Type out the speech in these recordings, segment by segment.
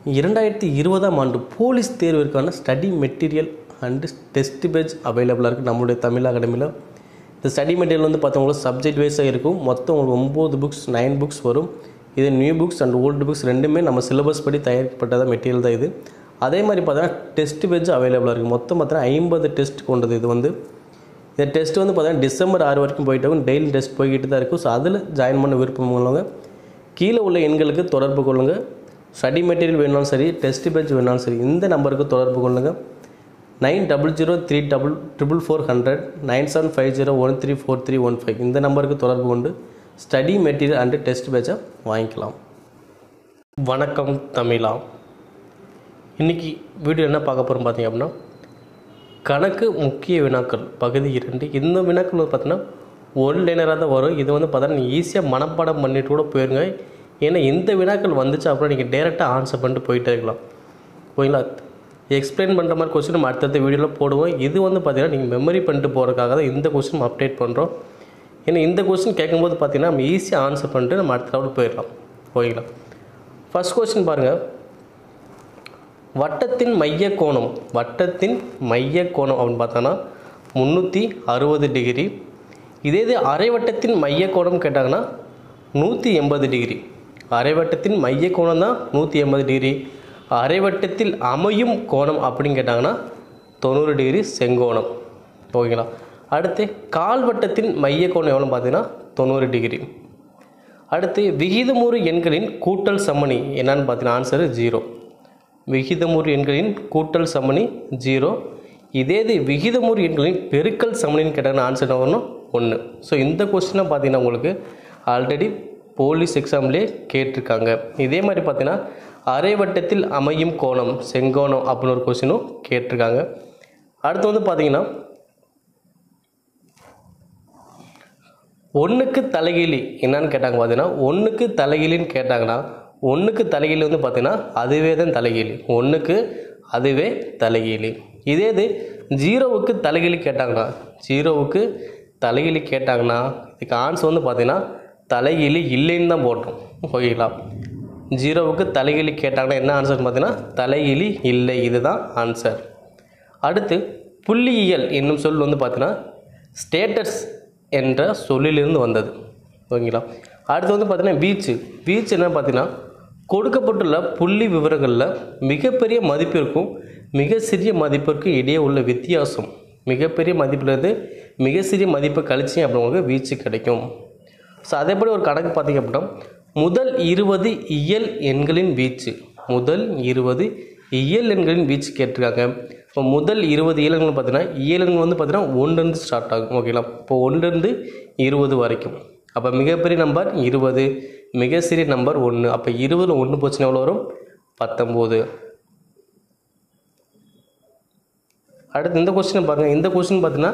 2020ஆம் ஆண்டு போலீஸ் தேர்விற்கான study material and test page அவைலபிளாக இருக்குது நம்மளுடைய தமிழ் அகாடமியில். இந்த ஸ்டடி மெட்டீரியல் வந்து பார்த்தவங்களுக்கு சப்ஜெக்ட் வைஸாக இருக்கும். மொத்தம் உங்களுக்கு 9 புக்ஸ் 9 புக்ஸ் வரும். இது new books and old books ரெண்டுமே நம்ம சிலபஸ் படி தயாரிக்கப்பட்டத மெட்டீரியல் தான் இது. அதே மாதிரி பார்த்தீங்கன்னா டெஸ்ட் பேஜ் அவைலபிளாக இருக்குது. மொத்தம் பார்த்தீங்கன்னா 50 டெஸ்ட் கொண்டது. இது வந்து இந்த டெஸ்ட் வந்து பார்த்தீங்கன்னா டிசம்பர் 6 வரைக்கும் போயிட்டாலும் டெய்லி டெஸ்ட் போய்கிட்டு தான் இருக்கும். ஸோ அதில் ஜாயின் பண்ண விருப்பம் உள்ளவங்க கீழே உள்ள எண்களுக்கு தொடர்பு கொள்ளுங்கள். ஸ்டடி மெட்டீரியல் வேணாலும் சரி, டெஸ்ட் பேஜ் வேணாலும் சரி, இந்த நம்பருக்கு தொடர்பு கொள்ளுங்கள். 90034400 9750134315 இந்த நம்பருக்கு தொடர்பு கொண்டு ஸ்டடி மெட்டீரியல் அண்டு டெஸ்ட் பேஜை வாங்கிக்கலாம். வணக்கம் தமிழா. இன்றைக்கி வீடியோ என்ன பார்க்க போகிறோம் பார்த்தீங்க அப்படின்னா, கணக்கு முக்கிய வினாக்கள் பகுதி 2. இந்த வினாக்கள் வந்து பார்த்தீங்கன்னா ஒரு லைனராக தான் வரும். இது வந்து பார்த்தீங்கன்னா ஈஸியாக மனப்பாடம் பண்ணிட்டு கூட போயிருங்க. ஏன்னா இந்த வினாக்கள் வந்துச்சு அப்புறம் நீங்கள் டேரெக்டாக ஆன்சர் பண்ணிட்டு போயிட்டே இருக்கலாம். ஓகேங்களா? எக்ஸ்பிளைன் பண்ணுற மாதிரி கொஸ்டின் நம்ம அடுத்தடுத்த வீடியோவில் போடுவோம். இது வந்து பார்த்தீங்கன்னா நீங்கள் மெமரி பண்ணிட்டு போகிறதுக்காக தான் இந்த கொஸ்டின் நம்ம அப்டேட் பண்ணுறோம். ஏன்னா இந்த கொஸ்டின் கேட்கும்போது பார்த்தீங்கன்னா நம்ம ஈஸியாக ஆன்சர் பண்ணிட்டு நம்ம அடுத்த லெவல் போயிடலாம். ஓகேங்களா? ஃபர்ஸ்ட் கொஸ்டின் பாருங்கள். வட்டத்தின் மைய கோணம் அப்படின்னு பார்த்தோன்னா 360 டிகிரி. இதே இது அரைவட்டத்தின் மைய கோணம் கேட்டாங்கன்னா 180 டிகிரி. அரைவட்டத்தின் மைய கோணம் தான் 180 டிகிரி. அரைவட்டத்தில் அமையும் கோணம் அப்படின்னு கேட்டாங்கன்னா 90 டிகிரி செங்கோணம். ஓகேங்களா? அடுத்து கால்வட்டத்தின் மைய கோணம் எவ்வளோ பார்த்தீங்கன்னா 90 டிகிரி. அடுத்து விகிதமுறு எண்களின் கூட்டல் சமணி என்னன்னு பார்த்தீங்கன்னா ஆன்சரு 0. விகிதமுறு எண்களின் கூட்டல் சமணி 0. இதே இது விகிதமுறு எண்களின் பெருக்கல் சமணின்னு கேட்டாங்கன்னா ஆன்சர் என்ன வரணும் 1. ஸோ இந்த கொஸ்டினாக பார்த்தீங்கன்னா உங்களுக்கு ஆல்ரெடி போலீஸ் எக்ஸாம்லேயே கேட்டிருக்காங்க. இதே மாதிரி பார்த்தீங்கன்னா அரைவட்டத்தில் அமையும் கோணம் செங்கோணம் அப்படின்னு ஒரு கொஸ்டினும் கேட்டிருக்காங்க. அடுத்து வந்து பார்த்தீங்கன்னா ஒன்றுக்கு தலைகீழி என்னன்னு கேட்டாங்க பார்த்தீங்கன்னா, ஒன்றுக்கு தலைகீழின்னு கேட்டாங்கன்னா ஒன்றுக்கு தலைகீழி வந்து பார்த்தீங்கன்னா அதுவே தான் தலைகீழி. ஒன்றுக்கு அதுவே தலைகீழி. இதே இது 0வுக்கு தலைகீழி கேட்டாங்கன்னா இதுக்கு ஆன்சர் வந்து பார்த்தீங்கன்னா தலைகீழி இல்லைன்னு தான் போட்டோம். ஓகேங்களா? 0வுக்கு தலைகீழி கேட்டாங்கன்னா என்ன ஆன்சர் பார்த்தீங்கன்னா தலைகீழி இல்லை. இதுதான் ஆன்சர். அடுத்து புள்ளியியல் என்னும் சொல் வந்து பார்த்தீங்கன்னா ஸ்டேட்டஸ் என்ற சொல்லிலிருந்து வந்தது. ஓகேங்களா? அடுத்து வந்து பார்த்தீங்கன்னா வீச்சு என்ன பார்த்தீங்கன்னா கொடுக்கப்பட்டுள்ள புள்ளி விவரங்களில் மிகப்பெரிய மதிப்பிற்கும் மிக சிறிய மதிப்பிற்கும் இடையே உள்ள வித்தியாசம். மிகப்பெரிய மதிப்பிலிருந்து மிக சிறிய மதிப்பை கழிச்சிங்க அப்படிங்களுக்கு வீச்சு கிடைக்கும். ஸோ அதேபடி ஒரு கணக்கு பார்த்திங்க அப்படின்னா முதல் 20 இயல் எண்களின் வீச்சு கேட்டிருக்காங்க. இப்போ முதல் 20 இயல்கள் பார்த்தீங்கன்னா இயல்கள் வந்து பார்த்தீங்கன்னா 1லேருந்து ஸ்டார்ட் ஆகும். ஓகேங்களா? இப்போ 1லேருந்து 20 வரைக்கும். அப்போ மிகப்பெரிய நம்பர் 20, மிக சிறிய நம்பர் 1. அப்போ 20ல் 1 போச்சுன்னா எவ்வளோ வரும் 19. அடுத்து இந்த கொஸ்டின் பாருங்கள். இந்த கொஸ்டின் பார்த்தீங்கன்னா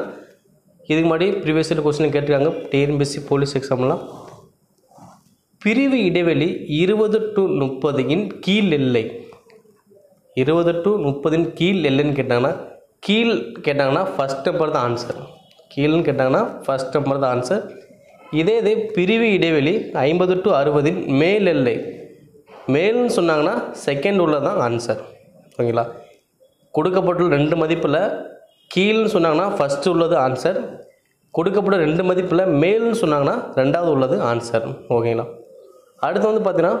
இதுக்கு முன்னாடி ப்ரீவியஸ் இயர் கொஸ்டின் கேட்டிருக்காங்க டிஎன்பிஎஸ்சி போலீஸ் எக்ஸாம்லாம். பிரிவு இடைவெளி 20 to 30 இன் கீழ் எல்லை. 20 to 30 கீழ் எல்லைன்னு கேட்டாங்கன்னா ஃபஸ்ட் நம்பர் தான் ஆன்சர். கீழ்னு கேட்டாங்கன்னா ஃபஸ்ட் நம்பர் தான் ஆன்சர். இதே பிரிவு இடைவெளி 50 to 60 மேல் எல்லை. மேல்னு சொன்னாங்கன்னா செகண்ட் உள்ளதான் ஆன்சர். ஓகேங்களா? கொடுக்கப்பட்டுள்ள 2 மதிப்பில் கீழ்னு சொன்னாங்கன்னா ஃபஸ்ட்டு உள்ளது ஆன்சர். கொடுக்கப்பட்ட 2 மதிப்பில் மேல்னு சொன்னாங்கன்னா 2வது உள்ளது ஆன்சர். ஓகேங்களா? அடுத்து வந்து பார்த்தீங்கன்னா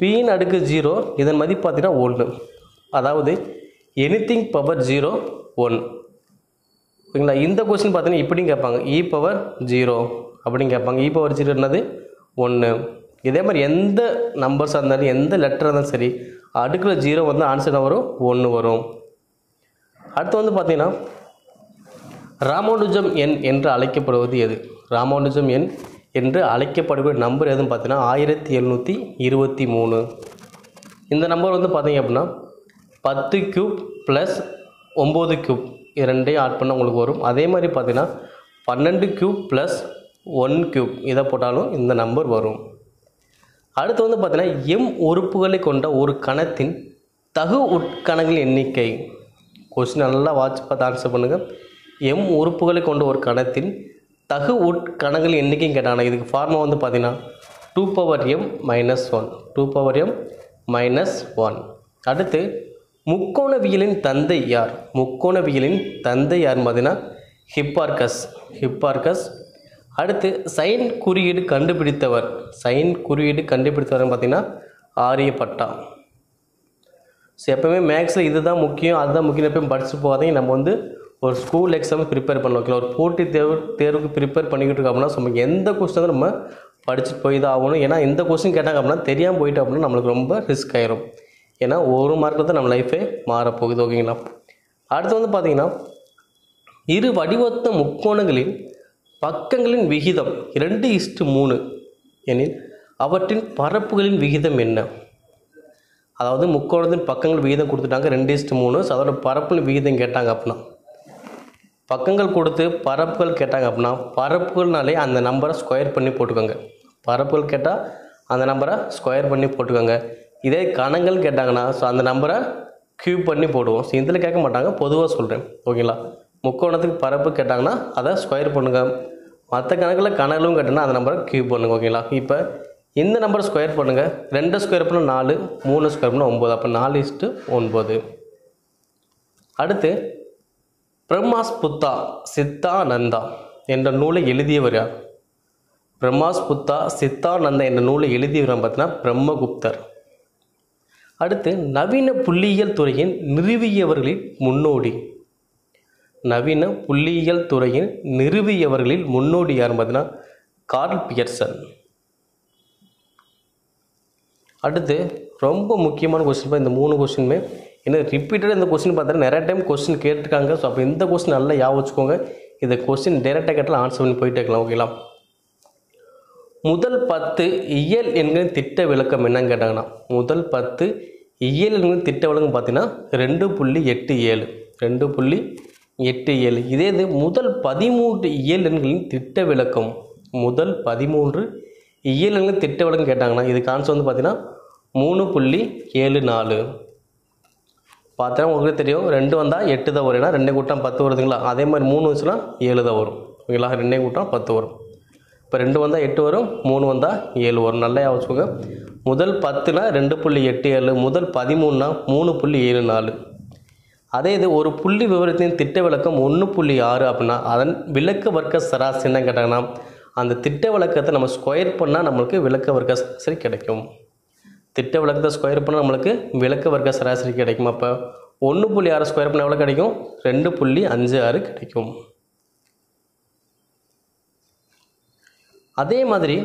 பின் அடுக்கு 0 இதன் மதிப்பு பார்த்தீங்கன்னா 1. அதாவது எனிதிங் பவர் 0 1. ஓகேங்களா? இந்த கொஸ்டின் பார்த்தீங்கன்னா இப்படின்னு கேட்பாங்க e⁻0 அப்படின்னு கேட்பாங்க. e⁻0 என்னது 1. இதே மாதிரி எந்த நம்பர்ஸாக இருந்தாலும் எந்த லெட்டராக இருந்தாலும் சரி அடுக்கில் 0 வந்து ஆன்சர் வரும் 1 வரும். அடுத்து வந்து பார்த்தீங்கன்னா ராமானுஜம் எண் என்று அழைக்கப்படுவது எது? ராமானுஜம் எண் என்று அழைக்கப்படுகிற நம்பர் எதுன்னு பார்த்தீங்கன்னா 1723. இந்த நம்பர் வந்து பார்த்தீங்க அப்படின்னா 10 கியூப் ப்ளஸ் 9 கியூப் இது ரெண்டையும் ஆட் பண்ணால் உங்களுக்கு வரும். அதே மாதிரி பார்த்தீங்கன்னா 12 கியூப் ப்ளஸ் 1 கியூப் இதை போட்டாலும் இந்த நம்பர் வரும். அடுத்து வந்து பார்த்தீங்கன்னா எம் உறுப்புகளை கொண்ட ஒரு கணத்தின் தகு உட்கணங்களின் எண்ணிக்கை. கொஸ்டின் நல்லா வாட்ச் பார்த்து ஆன்சர் பண்ணுங்கள். எம் உறுப்புகளை கொண்ட ஒரு கணத்தின் தகு உட்கணங்களின் எண்ணிக்கைன்னு கேட்டாங்கன்னா இதுக்கு ஃபார்முலா வந்து பார்த்தீங்கன்னா 2m - 1. அடுத்து முக்கோணவியலின் தந்தை யார்? முக்கோணவியலின் தந்தை யாருன்னு பார்த்தீங்கன்னா ஹிப்பார்க்கஸ். அடுத்து சைன் குறியீடு கண்டுபிடித்தவர் பார்த்தீங்கன்னா ஆரியப்பட்டா. ஸோ எப்போவுமே மேக்ஸில் இதுதான் முக்கியம், அதுதான் முக்கியம் எப்பயும் படிச்சு போகாதீங்க. நம்ம வந்து ஒரு ஸ்கூல் எக்ஸாம் ப்ரிப்பேர் பண்ண வைக்கலாம், ஒரு போட்டி தேர்வுக்கு ப்ரிப்பேர் பண்ணிக்கிட்டு இருக்கோம் அப்படின்னா நம்ம எந்த கொஸ்டின் நம்ம படிச்சுட்டு போய் தான் ஆகணும். ஏன்னா இந்த கொஸ்டின் கேட்டாங்க அப்படின்னா தெரியாமல் போயிட்டு அப்படின்னா நம்மளுக்கு ரொம்ப ரிஸ்க் ஆயிரும். ஏன்னா ஒரு மார்க்கில் தான் நம்ம லைஃபே மாறப்போகுது. ஓகேங்களா? அடுத்து வந்து பார்த்தீங்கன்னா இரு வடிவத்த முக்கோணங்களின் பக்கங்களின் விகிதம் 2:3 எனில் அவற்றின் பரப்புகளின் விகிதம் என்ன? அதாவது முக்கோணத்தின் பக்கங்கள் விகிதம் கொடுத்துட்டாங்க 2:3. ஸோ அதோட பரப்புகளின் விகிதம் கேட்டாங்க அப்படின்னா, பக்கங்கள் கொடுத்து பரப்புகள் கேட்டாங்க அப்படின்னா பரப்புகள்னாலே அந்த நம்பரை ஸ்கொயர் பண்ணி போட்டுக்கோங்க. பரப்புகள் கேட்டால் அந்த நம்பரை ஸ்கொயர் பண்ணி போட்டுக்கோங்க. இதே கணங்கள் கேட்டாங்கன்னா ஸோ அந்த நம்பரை க்யூப் பண்ணி போடுவோம். ஸோ இதில் கேட்க மாட்டாங்க, பொதுவாக சொல்கிறேன். ஓகேங்களா? முக்கோணத்துக்கு பரப்பு கேட்டாங்கன்னா அதை ஸ்கொயர் பண்ணுங்க. மற்ற கணக்கில் கணலும் கேட்டாங்கன்னா அந்த நம்பரை க்யூப் பண்ணுங்க. ஓகேங்களா? இப்போ இந்த நம்பரை ஸ்கொயர் பண்ணுங்கள். 2 ஸ்கொயர் பண்ணால் 4, 3 ஸ்கொயர் பண்ணால் 9. அப்போ 4:9. அடுத்து பிரம்மாஸ்புத்தா சித்தானந்தா என்ற நூலை எழுதியவர் யார்? பிரம்மாஸ்புத்தா சித்தானந்தா என்ற நூலை எழுதியவர் பார்த்தீங்கன்னா பிரம்மகுப்தர். அடுத்து நவீன புள்ளியியல் துறையின் நிறுவியவர்களின் முன்னோடி. நவீன புள்ளியியல் துறையின் நிறுவியவர்களில் முன்னோடி யார் பார்த்தீங்கன்னா கார்ல் பியர்சன். அடுத்து ரொம்ப முக்கியமான கொஸ்டின். இந்த 3 கொஸ்டினுமே ஏன்னா ரிப்பீட்டடாக இந்த கொஸ்டின் பார்த்தா நிறைய டைம் கொஸ்டின் கேட்டிருக்காங்க. ஸோ அப்போ இந்த கொஸ்டின் நல்லா ஞாபகம் வச்சுக்கோங்க. இந்த கொஸ்டின் டைரெக்டாக கேட்டால் ஆன்சர் பண்ணி போயிட்டே இருக்கலாம். ஓகேங்களா? முதல் 10 இயல் எண்களின் திட்ட விளக்கம் என்னன்னு கேட்டாங்கன்னா முதல் 10 இயல் எண்களின் திட்ட விளக்கம் பார்த்தீங்கன்னா 2.87. 2.87. இதே இது முதல் 13 இயல் எண்களின் திட்ட விளக்கம், முதல் 13 இயல் எண்களின் திட்ட விளக்கம் கேட்டாங்கன்னா இதுக்கு ஆன்சர் வந்து பார்த்தீங்கன்னா 3.74. பார்த்தா உங்களுக்கு தெரியும் 2 வந்தால் 8 தான் வரும். ஏன்னா 2 கூட்டம் 10 வருதுங்களா? அதே மாதிரி 3 வந்துச்சுன்னா 7 தான் வரும். ஓகேங்களா? 2 கூட்டம் 10 வரும். இப்போ 2 வந்தால் 8 வரும், 3 வந்தால் 7 வரும். நல்லா யோசிச்சுக்கோங்க. முதல் 10னா 2.87, முதல் 13னா 3.74. அதே இது ஒரு புள்ளி விவரத்தின் திட்ட விளக்கம் 1.6 அப்படின்னா அதன் விளக்க வர்க்க சராசரி என்ன கேட்டாங்கன்னா அந்த திட்ட விளக்கத்தை நம்ம ஸ்கொயர் பண்ணால் நம்மளுக்கு விளக்க வர்க்க சராசரி கிடைக்கும். திட்ட விளக்கத்தை ஸ்கொயர் பண்ணால் நம்மளுக்கு விளக்க வர்க்க சராசரி கிடைக்கும். அப்போ 1.6 ஸ்கொயர் பண்ணால் எவ்வளோ கிடைக்கும்? 2.56 கிடைக்கும். அதே மாதிரி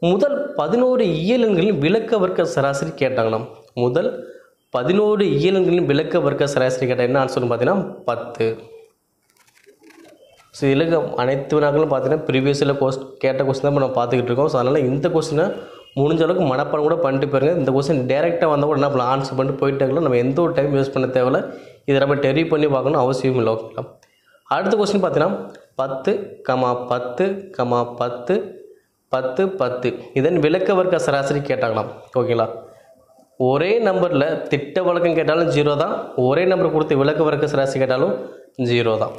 முதல் 11 இயல் எண்களின் விளக்க வர்க்க சராசரி கேட்டாங்கன்னா முதல் 11 இயல் எண்களின் விளக்க வர்க்க சராசரி கேட்டால் என்ன ஆன்சர்னு பார்த்தீங்கன்னா 10. ஸோ இதில் அனைத்து வினாக்களும் பார்த்தீங்கன்னா ப்ரீவியஸில் கேட்ட கொஸ்டின் தான் நம்ம பார்த்துக்கிட்டு இருக்கோம். ஸோ அதனால் இந்த கொஸ்டினை முடிஞ்ச அளவுக்கு மனப்பாடம் கூட பண்ணிட்டு போயிருங்க. இந்த கொஸ்டின் டேரெக்டாக வந்தால் கூட என்ன பண்ணலாம், ஆன்சர் பண்ணிட்டு போயிட்டே இருக்கலாம். நம்ம எந்த ஒரு டைம் வேஸ்ட் பண்ண தேவையில்லை. இதை நம்ம டெரி பண்ணி பார்க்கணும் அவசியம் இல்லை. ஓகேங்களா? அடுத்த கொஸ்டின் பார்த்தீங்கன்னா 10, 10, 10, 10 இதன் விளக்க வர்க்க சராசரி கேட்டாங்களாம். ஓகேங்களா? ஒரே நம்பரில் திட்ட வழக்கம் கேட்டாலும் 0 தான், ஒரே நம்பர் கொடுத்து விளக்க வர்க்க சராசரி கேட்டாலும் 0 தான்.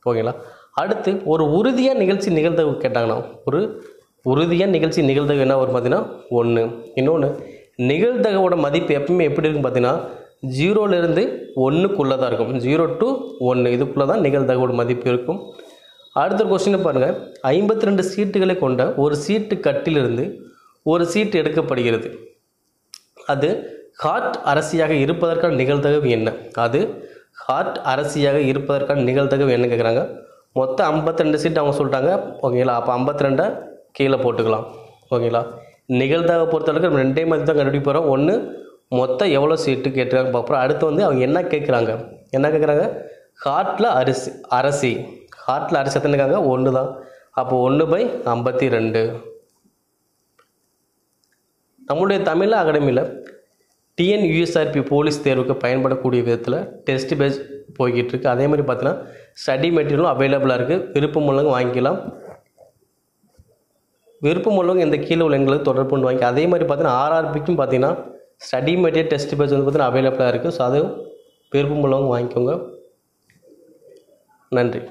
ஓகேங்களா? அடுத்து ஒரு உறுதியாக நிகழ்ச்சி நிகழ்தகவு கேட்டாங்கன்னா ஒரு உறுதியாக நிகழ்ச்சி நிகழ்தகவு என்ன வரும் பார்த்தீங்கன்னா 1. இன்னொன்று நிகழ்தகவோட மதிப்பு எப்பவுமே எப்படி இருக்குன்னு பார்த்தீங்கன்னா 0லேருந்து 1க்குள்ளே தான் இருக்கும். 0 to 1 இதுக்குள்ளே தான் நிகழ்தகவோட மதிப்பு இருக்கும். அடுத்த கொஸ்டினை பாருங்கள். 52 சீட்டுகளை கொண்ட ஒரு சீட்டு கட்டிலிருந்து ஒரு சீட்டு எடுக்கப்படுகிறது. அது ஹார்ட் அரசியாக இருப்பதற்கான நிகழ்தகவு என்ன? அது ஹார்ட் அரசியாக இருப்பதற்கான நிகழ்தகவு என்ன கேட்குறாங்க. மொத்தம் 52 சீட்டு அவங்க சொல்லிட்டாங்க. ஓகேங்களா? அப்போ 52 கீழே போட்டுக்கலாம். ஓகேங்களா? நிகழ்தகவை பொறுத்தளவுக்கு நம்ம 2 மாதிரி தான் கண்டுபிடிக்க போகிறோம். ஒன்று மொத்தம் எவ்வளோ சீட்டு கேட்டுருக்காங்க பார்க்குறோம். அடுத்து வந்து அவங்க என்ன கேட்குறாங்க ஹார்ட்டில் அரசி ஹார்ட்டில் அரசி எத்தனை இருக்காங்க? 1 தான். அப்போ 1/52. நம்மளுடைய தமிழ் அகாடமியில் டிஎன்யூஎஸ்ஆர்பி போலீஸ் தேர்வுக்கு பயன்படக்கூடிய விதத்தில் டெஸ்ட் பேஜ் போய்கிட்டு இருக்குது. அதே மாதிரி பார்த்தீங்கன்னா ஸ்டடி மெட்டீரியலும் அவைலபிளாக இருக்குது. விருப்பம் உள்ளவங்க வாங்கிக்கலாம். விருப்பம் உள்ளவங்க இந்த கீழே உள்ள எங்களுக்கு தொடர்பு பண்ணி வாங்கி. அதே மாதிரி பார்த்தீங்கன்னா ஆர்ஆர்பிக்கும் பார்த்தீங்கன்னா ஸ்டடி மெட்டீரியல் டெஸ்ட் பேஜ் வந்து பார்த்தீங்கன்னா அவைலபிளாக இருக்குது. ஸோ அதுவும் விருப்பம் உள்ளவங்க வாங்கிக்கோங்க. நன்றி.